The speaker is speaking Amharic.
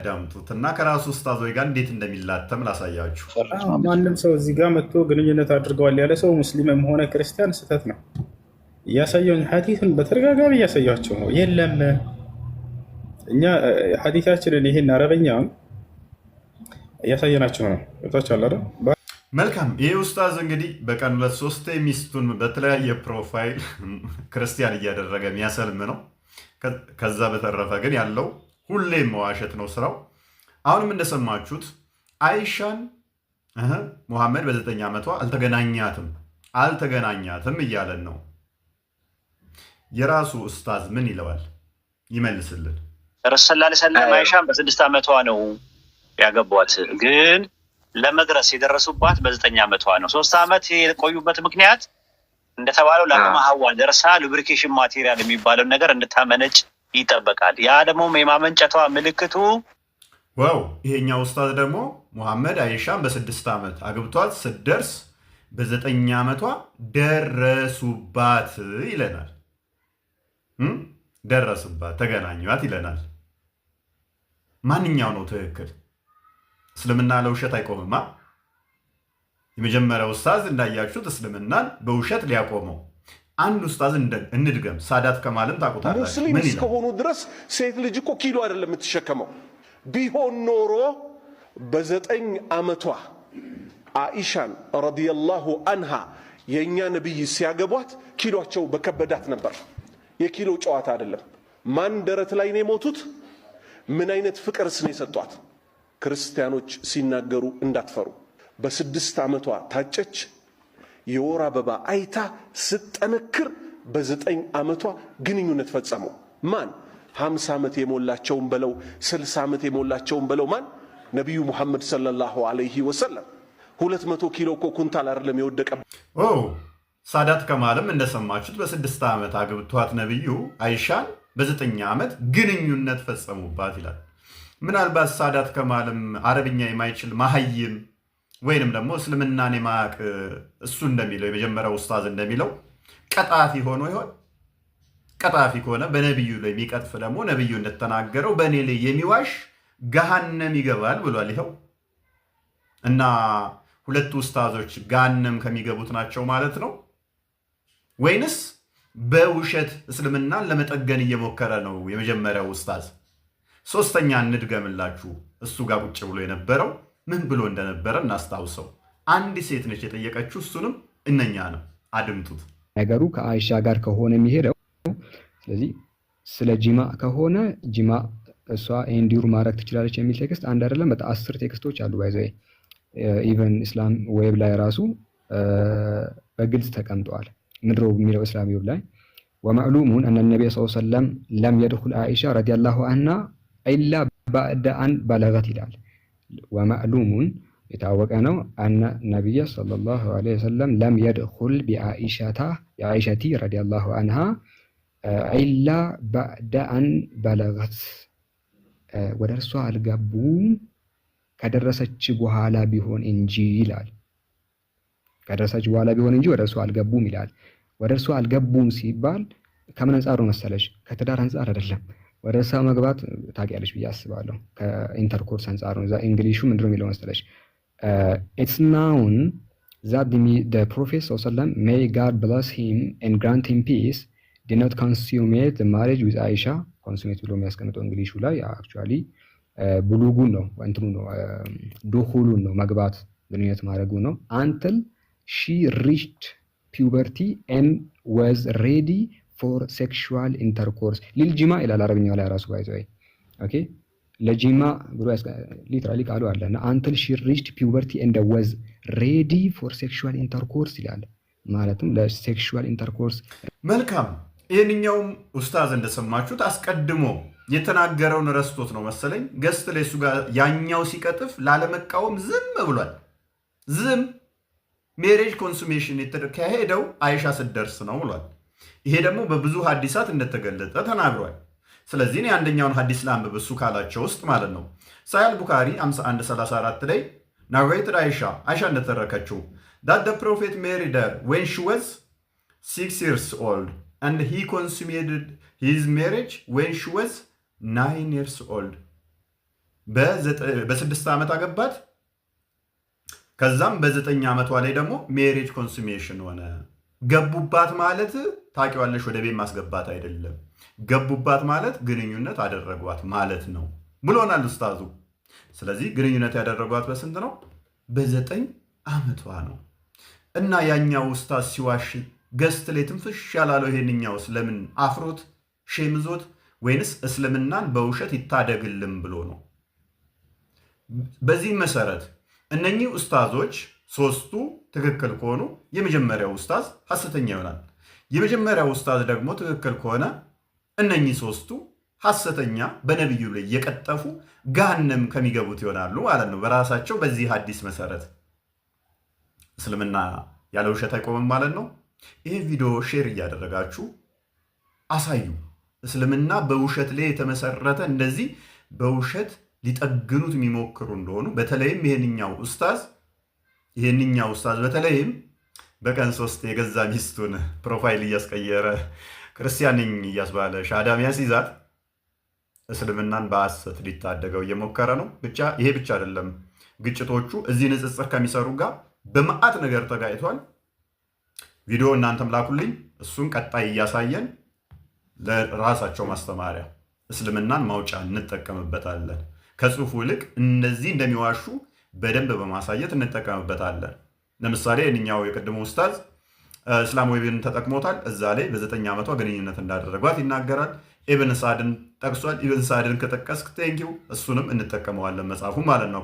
ዳምጡትና ከራሱ ኡስታዞች ጋር እንዴት እንደሚላተም ላሳያችሁ። ማንም ሰው እዚህ ጋር መጥቶ ግንኙነት አድርገዋል ያለ ሰው ሙስሊምም ሆነ ክርስቲያን ስህተት ነው። እያሳየውን ሐዲሱን በተደጋጋሚ እያሳያቸው ነው። የለም እኛ ሐዲሳችንን ይሄን አረበኛውን እያሳየናቸው ነው። ታቻለ መልካም። ይህ ኡስታዝ እንግዲህ በቀን 2-3 ሚስቱን በተለያየ ፕሮፋይል ክርስቲያን እያደረገ የሚያሰልም ነው። ከዛ በተረፈ ግን ያለው ሁሌም መዋሸት ነው ስራው። አሁንም እንደሰማችሁት አይሻን ሙሐመድ በ9 ዓመቷ አልተገናኛትም እያለን ነው። የራሱ ኡስታዝ ምን ይለዋል? ይመልስልን። ረሱል ሰለላሁ ዐለይሂ ወሰለም አይሻን በ6 ዓመቷ ነው ያገቧት፣ ግን ለመድረስ የደረሱባት በ9 ዓመቷ ነው። 3 ዓመት የቆዩበት ምክንያት እንደተባለው ለአቅመ ሐዋል ደርሳ ሉብሪኬሽን ማቴሪያል የሚባለውን ነገር እንድታመነጭ ይጠበቃል። ያ ደግሞ የማመንጨቷ ምልክቱ ዋው። ይሄኛው ኡስታዝ ደግሞ ሙሐመድ አይሻን በ6 ዓመት አግብቷት ስትደርስ በ9 ዓመቷ ደረሱባት ይለናል። ደረሱባት፣ ተገናኟት ይለናል። ማንኛው ነው ትክክል? እስልምና ለውሸት አይቆምማ። የመጀመሪያው ኡስታዝ እንዳያችሁት እስልምናን በውሸት ሊያቆመው። አንድ ኡስታዝ እንድገም። ሳዳት ከማልም ታውቁታላችሁ። ሙስሊም እስከሆኑ ድረስ ሴት ልጅ እኮ ኪሎ አይደለም የምትሸከመው። ቢሆን ኖሮ በ9 ዓመቷ አኢሻን ረዲየላሁ አንሃ የእኛ ነቢይ ሲያገቧት ኪሎቸው በከበዳት ነበር። የኪሎ ጨዋታ አይደለም። ማን ደረት ላይ ነው የሞቱት? ምን አይነት ፍቅርስ ነው የሰጧት? ክርስቲያኖች ሲናገሩ እንዳትፈሩ። በ6 ዓመቷ ታጨች። የወር አበባ አይታ ስጠነክር በ9 ዓመቷ ግንኙነት ፈጸሙ። ማን? 50 ዓመት የሞላቸውን በለው 60 ዓመት የሞላቸውን በለው ማን? ነቢዩ ሙሐመድ ሰለላሁ ዐለይሂ ወሰለም። 200 ኪሎ እኮ ኩንታል አይደለም የወደቀ። ሳዳት ከማልም እንደሰማችሁት በ6 ዓመት አግብቷት ነቢዩ አይሻን በ9 ዓመት ግንኙነት ፈጸሙባት ይላል። ምናልባት ሳዳት ከማልም አረብኛ የማይችል ማሀይም ወይንም ደግሞ እስልምናን የማያውቅ እሱ እንደሚለው የመጀመሪያው ኡስታዝ እንደሚለው ቀጣፊ ሆኖ ይሆን? ቀጣፊ ከሆነ በነቢዩ ላይ የሚቀጥፍ ደግሞ ነቢዩ እንደተናገረው በእኔ ላይ የሚዋሽ ገሃነም ይገባል ብሏል። ይኸው እና ሁለቱ ኡስታዞች ገሃነም ከሚገቡት ናቸው ማለት ነው ወይንስ በውሸት እስልምናን ለመጠገን እየሞከረ ነው የመጀመሪያው ኡስታዝ? ሶስተኛ እንድገምላችሁ። እሱ ጋር ቁጭ ብሎ የነበረው ምን ብሎ እንደነበረ እናስታውሰው። አንድ ሴት ነች የጠየቀችው፣ እሱንም እነኛ ነው። አድምጡት። ነገሩ ከአይሻ ጋር ከሆነ የሚሄደው ስለዚህ ስለ ጂማ ከሆነ ጂማ እሷ ኢንዲዩር ማድረግ ትችላለች የሚል ቴክስት አንድ አይደለም፣ በጣም 10 ቴክስቶች አሉ። ባይዘይ ኢቨን ኢስላም ዌብ ላይ ራሱ በግልጽ ተቀምጠዋል። ምድሮ የሚለው እስላም ዌብ ላይ ወማዕሉሙን አነ ነብይ ሰለላሁ ዐለይሂ ወሰለም ለም የድኹል አይሻ ረዲየላሁ ዐንሃ ኢላ ባዕደ አን በለገት ይላል። ወማዕሉሙን የታወቀ ነው አነ ነብይ ሰለላሁ ዐለይሂ ወሰለም ለም የድኹል ቢአኢሻቲ ረዲየላሁ ዐንሃ ኢላ ባዕደ አን በለገት፣ ወደ እርሷ አልገቡም ከደረሰች በኋላ ቢሆን እንጂ ይላል። ከደረሰች በኋላ ቢሆን እንጂ ወደ እርሷ አልገቡም ይላል። ወደ እርሷ አልገቡም ሲባል ከምን አንጻር ነው መሰለሽ? ከትዳር አንጻር አይደለም። ወደ እርሷ መግባት ታውቂያለሽ ብዬ አስባለሁ። ከኢንተርኮርስ አንጻር ነው። እዛ እንግሊሹ ምንድን ነው የሚለው መሰለሽ? ኢትስ ናውን ዛት the prophet sallallahu alaihi wasallam may God bless him and grant him peace did not consummate the marriage with Aisha. consummate ብሎ የሚያስቀምጠው እንግሊሹ ላይ አክቹአሊ ብሉጉን ነው እንትኑ ነው ዱኹሉን ነው መግባት ግንኙነት ማድረጉ ነው። until she reached puberty and was ready for sexual intercourse ሊልጂማ ይላል አረብኛው ላይ ራሱ ባይዘይ ኦኬ ለጂማ ብሎ ሊትራሊ ቃሉ አለና until she reached puberty and was ready for sexual intercourse ይላል። ማለትም ለሴክሹዋል ኢንተርኮርስ። መልካም። ይህንኛውም ኡስታዝ እንደሰማችሁት አስቀድሞ የተናገረውን ረስቶት ነው መሰለኝ ገስት ላይ እሱ ጋር ያኛው ሲቀጥፍ ላለመቃወም ዝም ብሏል። ዝም ሜሬጅ ኮንሱሜሽን የተካሄደው አይሻ ስትደርስ ነው ብሏል። ይሄ ደግሞ በብዙ ሐዲሳት እንደተገለጸ ተናግሯል። ስለዚህ እኔ አንደኛውን ሐዲስ ላንብብ እሱ ካላቸው ውስጥ ማለት ነው። ሳሂህ ቡኻሪ 5134 ላይ ናሬትድ አይሻ እንደተረከችው that the prophet married her when she was 6 years old and he consummated his marriage when she was 9 years old. በ6 ዓመት አገባት። ከዛም በ9 ዓመቷ ላይ ደግሞ ሜሬጅ ኮንሱሜሽን ሆነ። ገቡባት ማለት ታውቂዋለሽ፣ ወደ ቤት ማስገባት አይደለም። ገቡባት ማለት ግንኙነት አደረጓት ማለት ነው ብሎናል ኡስታዙ። ስለዚህ ግንኙነት ያደረጓት በስንት ነው? በ9 ዓመቷ ነው። እና ያኛው ኡስታዝ ሲዋሽ ገስት ላይ ትንፍሽ ያላለው ይሄንኛውስ ለምን አፍሮት ሼምዞት ወይንስ እስልምናን በውሸት ይታደግልም ብሎ ነው? በዚህ መሰረት እነኚህ ኡስታዞች ሶስቱ ትክክል ከሆኑ የመጀመሪያው ኡስታዝ ሐሰተኛ ይሆናል። የመጀመሪያው ኡስታዝ ደግሞ ትክክል ከሆነ እነኚህ ሶስቱ ሐሰተኛ በነቢዩ ላይ የቀጠፉ ገሃነም ከሚገቡት ይሆናሉ ማለት ነው በራሳቸው በዚህ ሐዲስ መሰረት። እስልምና ያለ ውሸት አይቆምም ማለት ነው። ይህ ቪዲዮ ሼር እያደረጋችሁ አሳዩ። እስልምና በውሸት ላይ የተመሰረተ እንደዚህ በውሸት ሊጠግኑት የሚሞክሩ እንደሆኑ በተለይም ይሄንኛው ኡስታዝ በተለይም በቀን 3 የገዛ ሚስቱን ፕሮፋይል እያስቀየረ ክርስቲያን ነኝ እያስባለ ሻዳም ያስይዛት እስልምናን በሐሰት ሊታደገው እየሞከረ ነው። ይሄ ብቻ አይደለም፣ ግጭቶቹ እዚህ ንጽጽር ከሚሰሩ ጋር በመዓት ነገር ተጋይቷል። ቪዲዮ እናንተም ላኩልኝ፣ እሱን ቀጣይ እያሳየን ለራሳቸው ማስተማሪያ እስልምናን ማውጫ እንጠቀምበታለን። ከጽሁፉ ይልቅ እነዚህ እንደሚዋሹ በደንብ በማሳየት እንጠቀምበታለን። ለምሳሌ የእኛው የቅድሞ ኡስታዝ እስላማዊ ብን ተጠቅሞታል። እዛ ላይ በ9 ዓመቷ ግንኙነት እንዳደረጓት ይናገራል። ኢብን ሳድን ጠቅሷል። ኢብን ሳድን ከጠቀስክ ቴንኪው፣ እሱንም እንጠቀመዋለን መጽሐፉ ማለት ነው።